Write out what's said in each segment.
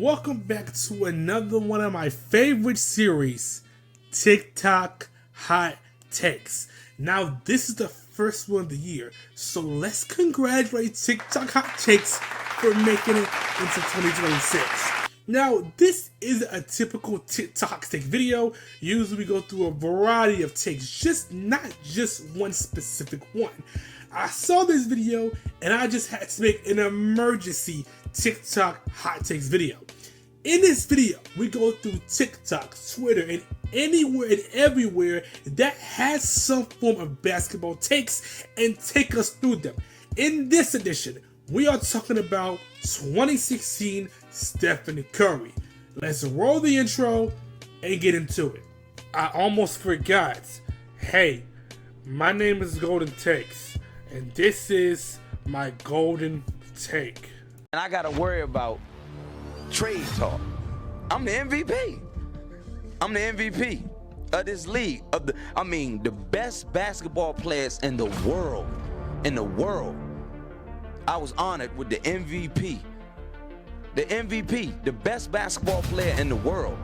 welcome back to another one of my favorite series, TikTok Hot Takes. Now, this is the first one of the year, so let's congratulate TikTok Hot Takes for making it into 2026. Now, this is a typical TikTok take video. Usually we go through a variety of takes, not just one specific one. I saw this video and I just had to make an emergency TikTok hot takes video. In this video, we go through TikTok, Twitter, and anywhere and everywhere that has some form of basketball takes and take us through them. In this edition, we are talking about 2016 Stephen Curry. Let's roll the intro and get into it. I almost forgot. Hey, my name is Golden Takes, and this is my golden take. And I gotta worry about trade talk. I'm the MVP. I'm the MVP of this league. The best basketball players in the world. I was honored with the MVP. The MVP, the best basketball player in the world.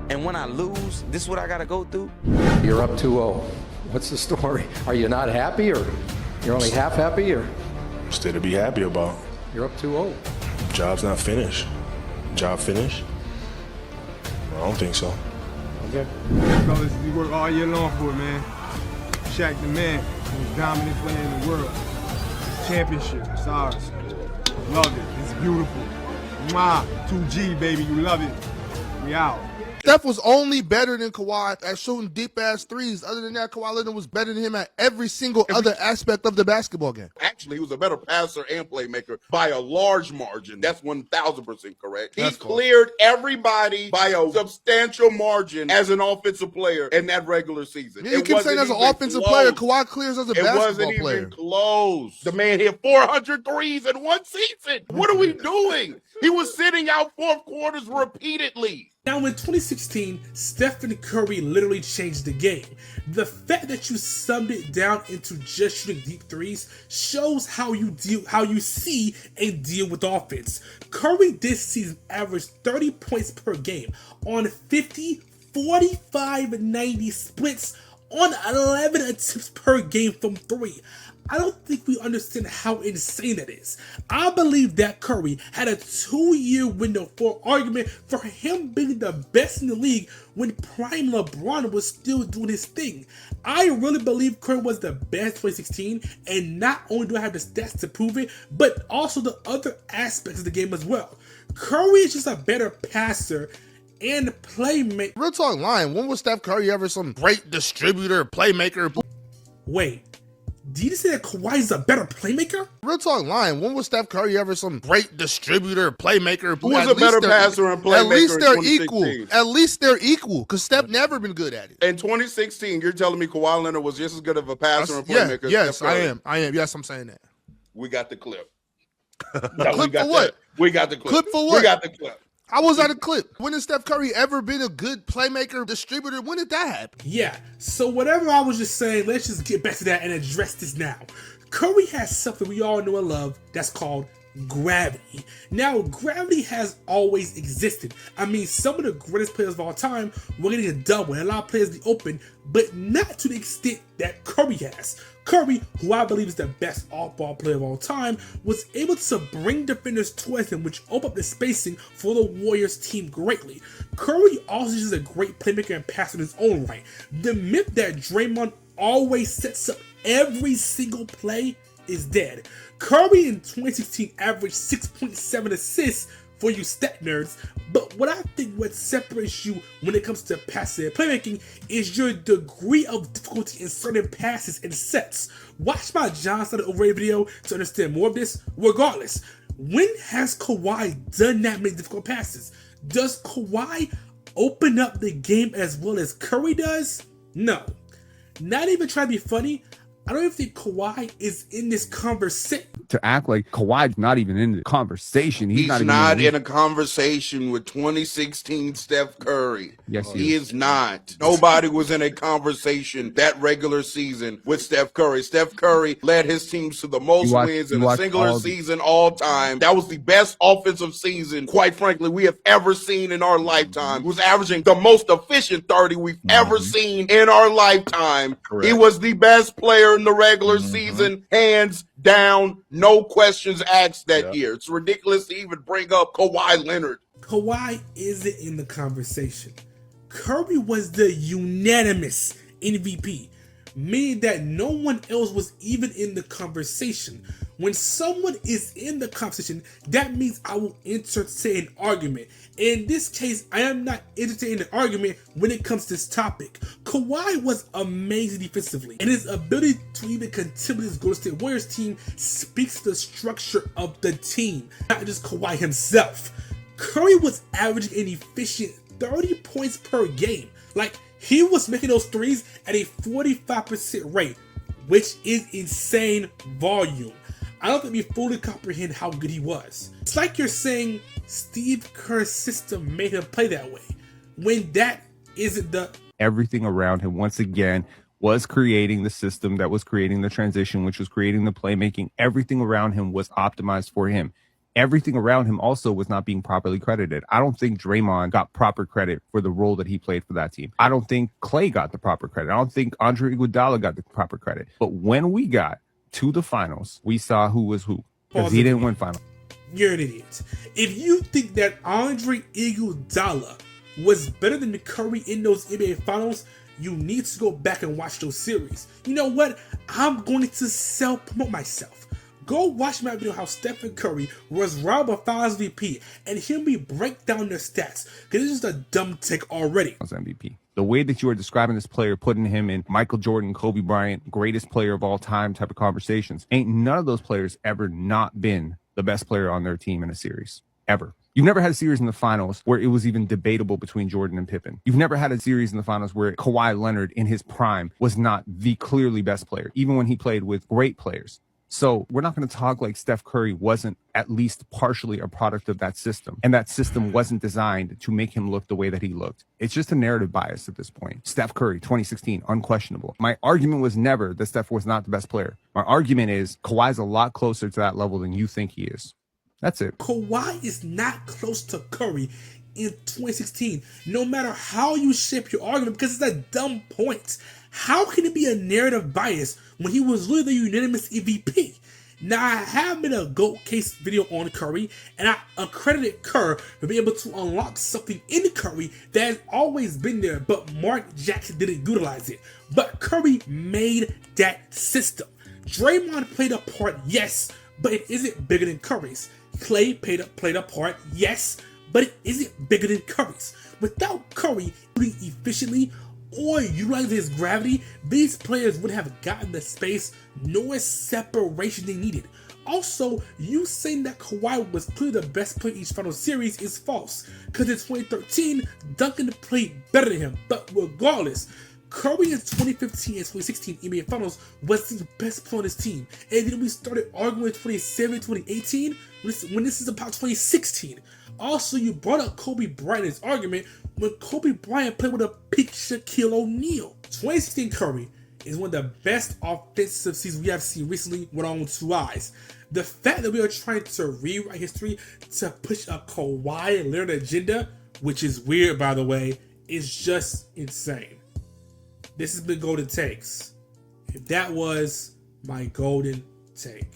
And when I lose, this is what I gotta go through. You're up 2-0. What's the story? Are you not happy, or you're only half happy, or? Still to be happy about. You're up 2-0. Job's not finished. Job finished? I don't think so. Okay. Fellas, we work all year long for it, man. Shaq the man, most dominant player in the world. Championship, it's ours. Love it, it's beautiful. Mwah, 2G, baby, you love it. We out. Steph was only better than Kawhi at shooting deep-ass threes. Other than that, Kawhi Leonard was better than him at every single other aspect of the basketball game. Actually, he was a better passer and playmaker by a large margin. That's 1,000% correct. He cleared everybody by a substantial margin as an offensive player in that regular season. Yeah, you keep saying as an offensive player, Kawhi clears as a basketball player. It wasn't even close. The man hit 400 threes in one season. What are we doing? He was sitting out fourth quarters repeatedly. Now in 2016, Stephen Curry literally changed the game. The fact that you summed it down into just shooting deep threes shows how you see and deal with offense. Curry this season averaged 30 points per game on 50, 45, 90 splits on 11 attempts per game from three. I don't think we understand how insane that is. I believe that Curry had a 2-year window for argument for him being the best in the league when prime LeBron was still doing his thing. I really believe Curry was the best 2016, and not only do I have the stats to prove it, but also the other aspects of the game as well. Curry is just a better passer and playmaker. Real talk line, when was Steph Curry ever some great distributor, playmaker? Wait. Did you just say that Kawhi is a better playmaker? Real talk line, when was Steph Curry ever some great distributor, playmaker? Who was a better passer and playmaker? At least they're in equal. At least they're equal, because Steph never been good at it. In 2016, you're telling me Kawhi Leonard was just as good of a passer and playmaker? Yes, I am. Yes, I'm saying that. We got the clip. Clip for what? We got the clip. Clip for what? We got the clip. I was at a clip. When has Steph Curry ever been a good playmaker, distributor? When did that happen? Yeah, so whatever I was just saying, let's just get back to that and address this now. Curry has something we all know and love that's called gravity. Now, gravity has always existed. I mean, some of the greatest players of all time were getting a double and a lot of players be open, but not to the extent that Curry has. Curry, who I believe is the best off-ball player of all time, was able to bring defenders towards him, which opened up the spacing for the Warriors team greatly. Curry also is a great playmaker and passer in his own right. The myth that Draymond always sets up every single play is dead. Curry in 2016 averaged 6.7 assists for you stat nerds, but what I think what separates you when it comes to passing and playmaking is your degree of difficulty in certain passes and sets. Watch my John Started Overrated video to understand more of this. Regardless, when has Kawhi done that many difficult passes? Does Kawhi open up the game as well as Curry does? No. Not even trying to be funny, I don't even think Kawhi is in this conversation. To act like Kawhi's not even in the conversation. He's even not in a conversation with 2016 Steph Curry. Yes, he is not. Nobody was in a conversation that regular season with Steph Curry. Steph Curry led his teams to the most wins in a singular season all time. That was the best offensive season, quite frankly, we have ever seen in our lifetime. He was averaging the most efficient 30 we've ever seen in our lifetime. Correct. He was the best player in the regular season, hands down, no questions asked that year. It's ridiculous to even bring up Kawhi Leonard. Kawhi isn't in the conversation. Curry was the unanimous MVP, meaning that no one else was even in the conversation. When someone is in the conversation, that means I will entertain an argument. In this case, I am not entertaining an argument when it comes to this topic. Kawhi was amazing defensively, and his ability to even continue this Golden State Warriors team speaks to the structure of the team, not just Kawhi himself. Curry was averaging an efficient 30 points per game. Like, he was making those threes at a 45% rate, which is insane volume. I don't think we fully comprehend how good he was. It's like you're saying Steve Kerr's system made him play that way, when that isn't the... Everything around him, once again, was creating the system that was creating the transition, which was creating the playmaking. Everything around him was optimized for him. Everything around him also was not being properly credited. I don't think Draymond got proper credit for the role that he played for that team. I don't think Clay got the proper credit. I don't think Andre Iguodala got the proper credit. But when we got to the finals, we saw who was who, because he didn't win finals. You're an idiot. If you think that Andre Iguodala was better than Curry in those NBA finals, you need to go back and watch those series. You know what? I'm going to self-promote myself. Go watch my video how Stephen Curry was Robert Finals MVP and hear me break down their stats, because this is a dumb take already. MVP. The way that you are describing this player, putting him in Michael Jordan, Kobe Bryant, greatest player of all time type of conversations, ain't none of those players ever not been the best player on their team in a series. Ever. You've never had a series in the finals where it was even debatable between Jordan and Pippen. You've never had a series in the finals where Kawhi Leonard in his prime was not the clearly best player, even when he played with great players. So we're not going to talk like Steph Curry wasn't at least partially a product of that system. And that system wasn't designed to make him look the way that he looked. It's just a narrative bias at this point. Steph Curry, 2016, unquestionable. My argument was never that Steph was not the best player. My argument is Kawhi's a lot closer to that level than you think he is. That's it. Kawhi is not close to Curry in 2016, no matter how you shape your argument, because it's a dumb point. How can it be a narrative bias when he was literally the unanimous MVP? Now, I have made a GOAT case video on Curry, and I accredited Kerr for being able to unlock something in Curry that has always been there, but Mark Jackson didn't utilize it. But Curry made that system. Draymond played a part, yes, but it isn't bigger than Curry's. Clay played a part, yes, but it isn't bigger than Curry's. Without Curry shooting efficiently or utilizing his gravity, these players would have gotten the space nor separation they needed. Also, you saying that Kawhi was clearly the best player in each final series is false, because in 2013, Duncan played better than him. But regardless, Curry in 2015 and 2016 NBA Finals was the best player on his team. And then we started arguing in 2017, 2018, when this is about 2016. Also, you brought up Kobe Bryant's argument when Kobe Bryant played with a peak Shaquille O'Neal. 2016 Curry is one of the best offensive seasons we have seen recently with our own two eyes. The fact that we are trying to rewrite history to push a Kawhi Leonard agenda, which is weird by the way, is just insane. This has been Golden Takes. If that was my golden take.